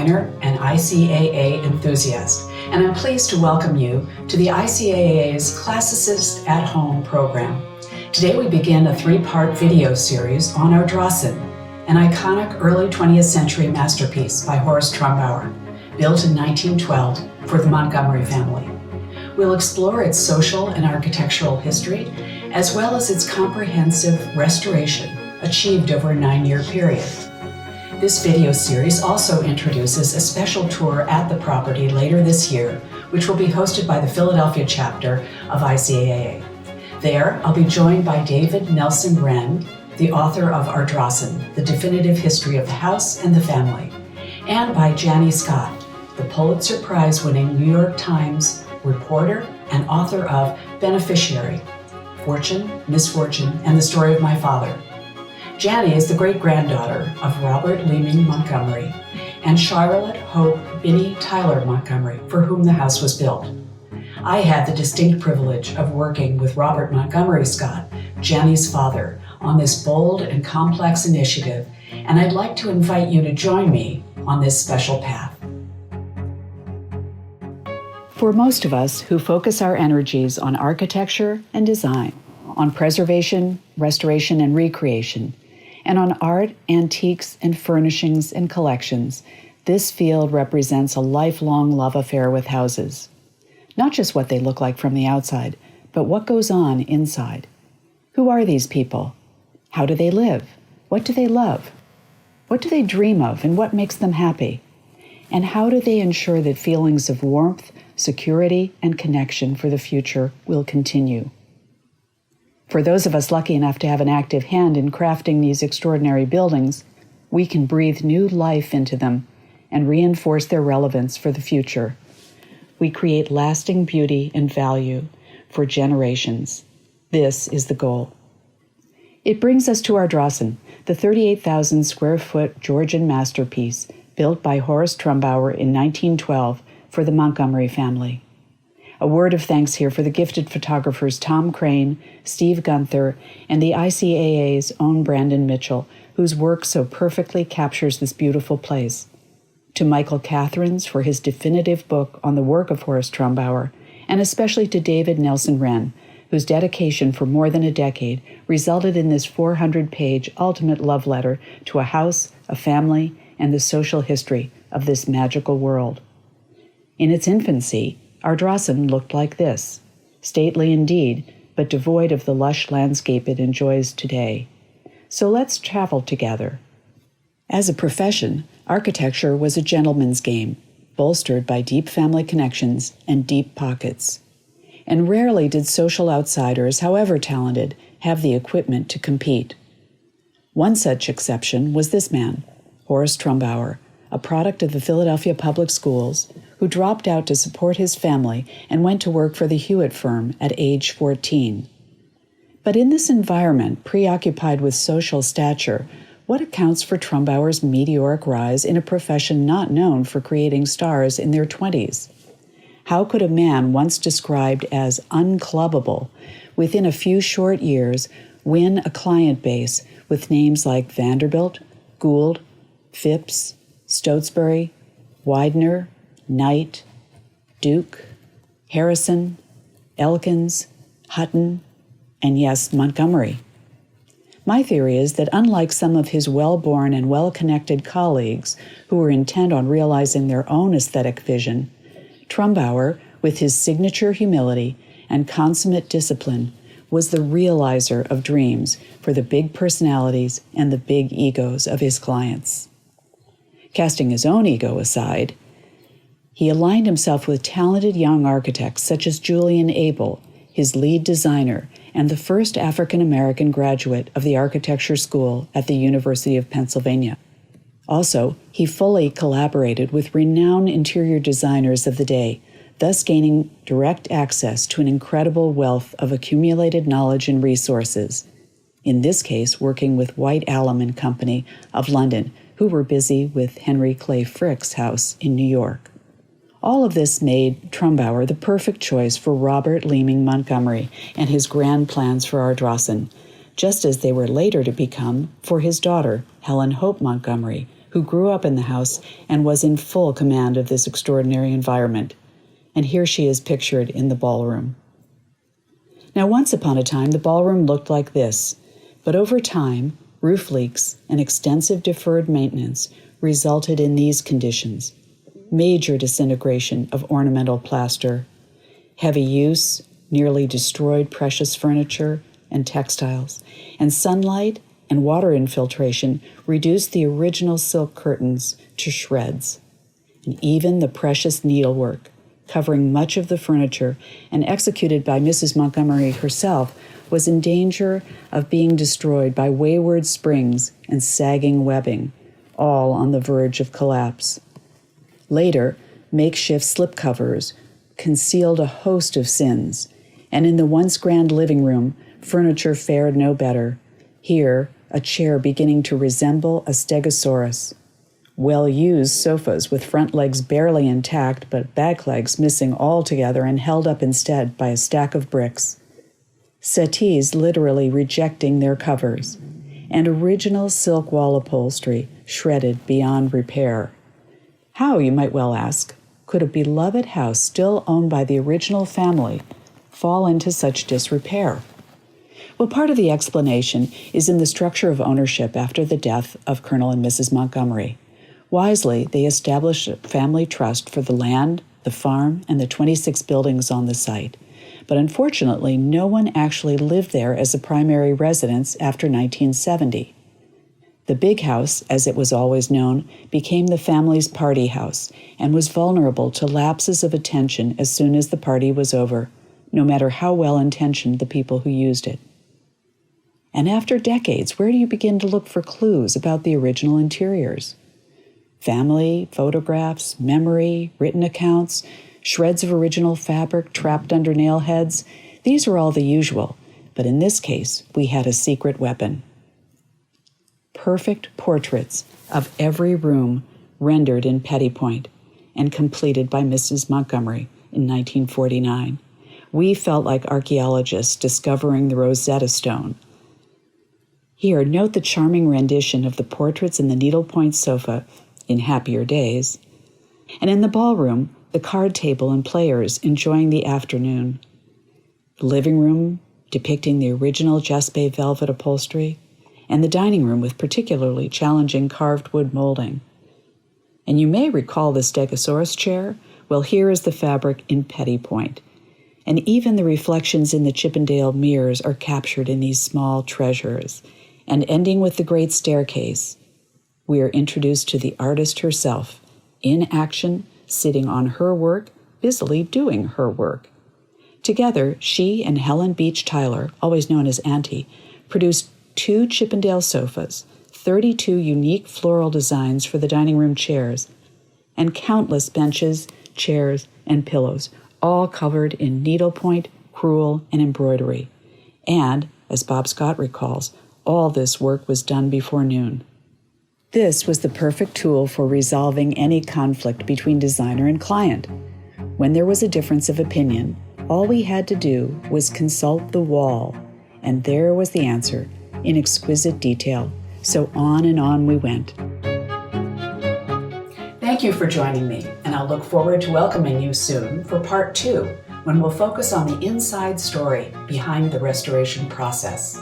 designer and ICAA enthusiast, and I'm pleased to welcome you to the ICAA's Classicist at Home program. Today we begin a three-part video series on Ardrossan, an iconic early 20th century masterpiece by Horace Trumbauer, built in 1912 for the Montgomery family. We'll explore its social and architectural history, as well as its comprehensive restoration achieved over a 9-year period. This video series also introduces a special tour at the property later this year, which will be hosted by the Philadelphia chapter of ICAA. There, I'll be joined by David Nelson Wren, the author of Ardrossan, the definitive history of the house and the family, and by Janie Scott, the Pulitzer Prize-winning New York Times reporter and author of Beneficiary, Fortune, Misfortune, and the Story of My Father. Janie is the great-granddaughter of Robert Leeming Montgomery and Charlotte Hope Binney Tyler Montgomery, for whom the house was built. I had the distinct privilege of working with Robert Montgomery Scott, Janie's father, on this bold and complex initiative, and I'd like to invite you to join me on this special path. For most of us who focus our energies on architecture and design, on preservation, restoration, and recreation, and on art, antiques, and furnishings and collections, this field represents a lifelong love affair with houses. Not just what they look like from the outside, but what goes on inside. Who are these people? How do they live? What do they love? What do they dream of, and what makes them happy? And how do they ensure that feelings of warmth, security, and connection for the future will continue? For those of us lucky enough to have an active hand in crafting these extraordinary buildings, we can breathe new life into them and reinforce their relevance for the future. We create lasting beauty and value for generations. This is the goal. It brings us to Ardrossan, the 38,000 square foot Georgian masterpiece built by Horace Trumbauer in 1912 for the Montgomery family. A word of thanks here for the gifted photographers Tom Crane, Steve Gunther, and the ICAA's own Brandon Mitchell, whose work so perfectly captures this beautiful place. To Michael Catherines for his definitive book on the work of Horace Trumbauer, and especially to David Nelson Wren, whose dedication for more than a decade resulted in this 400-page ultimate love letter to a house, a family, and the social history of this magical world. In its infancy, Ardrossan looked like this, stately indeed, but devoid of the lush landscape it enjoys today. So let's travel together. As a profession, architecture was a gentleman's game, bolstered by deep family connections and deep pockets. And rarely did social outsiders, however talented, have the equipment to compete. One such exception was this man, Horace Trumbauer, a product of the Philadelphia Public Schools, who dropped out to support his family and went to work for the Hewitt firm at age 14. But in this environment, preoccupied with social stature, what accounts for Trumbauer's meteoric rise in a profession not known for creating stars in their 20s? How could a man once described as unclubbable, within a few short years, win a client base with names like Vanderbilt, Gould, Phipps, Stotesbury, Widener, Knight, Duke, Harrison, Elkins, Hutton, and yes, Montgomery? My theory is that unlike some of his well-born and well-connected colleagues who were intent on realizing their own aesthetic vision, Trumbauer, with his signature humility and consummate discipline, was the realizer of dreams for the big personalities and the big egos of his clients. Casting his own ego aside, he aligned himself with talented young architects such as Julian Abel, his lead designer, and the first African-American graduate of the architecture school at the University of Pennsylvania. Also, he fully collaborated with renowned interior designers of the day, thus gaining direct access to an incredible wealth of accumulated knowledge and resources, in this case working with White Alum and Company of London, who were busy with Henry Clay Frick's house in New York. All of this made Trumbauer the perfect choice for Robert Leeming Montgomery and his grand plans for Ardrossan, just as they were later to become for his daughter, Helen Hope Montgomery, who grew up in the house and was in full command of this extraordinary environment. And here she is pictured in the ballroom. Now, once upon a time, the ballroom looked like this, but over time, roof leaks and extensive deferred maintenance resulted in these conditions: major disintegration of ornamental plaster, heavy use, nearly destroyed precious furniture and textiles, and sunlight and water infiltration reduced the original silk curtains to shreds. And even the precious needlework, covering much of the furniture and executed by Mrs. Montgomery herself, was in danger of being destroyed by wayward springs and sagging webbing, all on the verge of collapse. Later, makeshift slipcovers concealed a host of sins, and in the once grand living room, furniture fared no better. Here, a chair beginning to resemble a stegosaurus. Well-used sofas with front legs barely intact but back legs missing altogether and held up instead by a stack of bricks. Settees literally rejecting their covers, and original silk wall upholstery shredded beyond repair. How, you might well ask, could a beloved house still owned by the original family fall into such disrepair? Well, part of the explanation is in the structure of ownership after the death of Colonel and Mrs. Montgomery. Wisely, they established a family trust for the land, the farm, and the 26 buildings on the site. But unfortunately, no one actually lived there as a primary residence after 1970. The big house, as it was always known, became the family's party house and was vulnerable to lapses of attention as soon as the party was over, no matter how well-intentioned the people who used it. And after decades, where do you begin to look for clues about the original interiors? Family, photographs, memory, written accounts, shreds of original fabric trapped under nail heads. These are all the usual, but in this case, we had a secret weapon. Perfect portraits of every room rendered in Petit Point and completed by Mrs. Montgomery in 1949. We felt like archaeologists discovering the Rosetta Stone. Here, note the charming rendition of the portraits in the needlepoint sofa in happier days, and in the ballroom, the card table and players enjoying the afternoon. The living room depicting the original Jaspe velvet upholstery, and the dining room with particularly challenging carved wood molding. And you may recall the Stegosaurus chair. Well, here is the fabric in Petit Point. And even the reflections in the Chippendale mirrors are captured in these small treasures. And ending with the great staircase, we are introduced to the artist herself, in action, sitting on her work, busily doing her work. Together, she and Helen Beach Tyler, always known as Auntie, produced 2 Chippendale sofas, 32 unique floral designs for the dining room chairs, and countless benches, chairs, and pillows, all covered in needlepoint, crewel, and embroidery. And, as Bob Scott recalls, all this work was done before noon. This was the perfect tool for resolving any conflict between designer and client. When there was a difference of opinion, all we had to do was consult the wall, and there was the answer in exquisite detail. So on and on we went. Thank you for joining me, and I'll look forward to welcoming you soon for part 2, when we'll focus on the inside story behind the restoration process.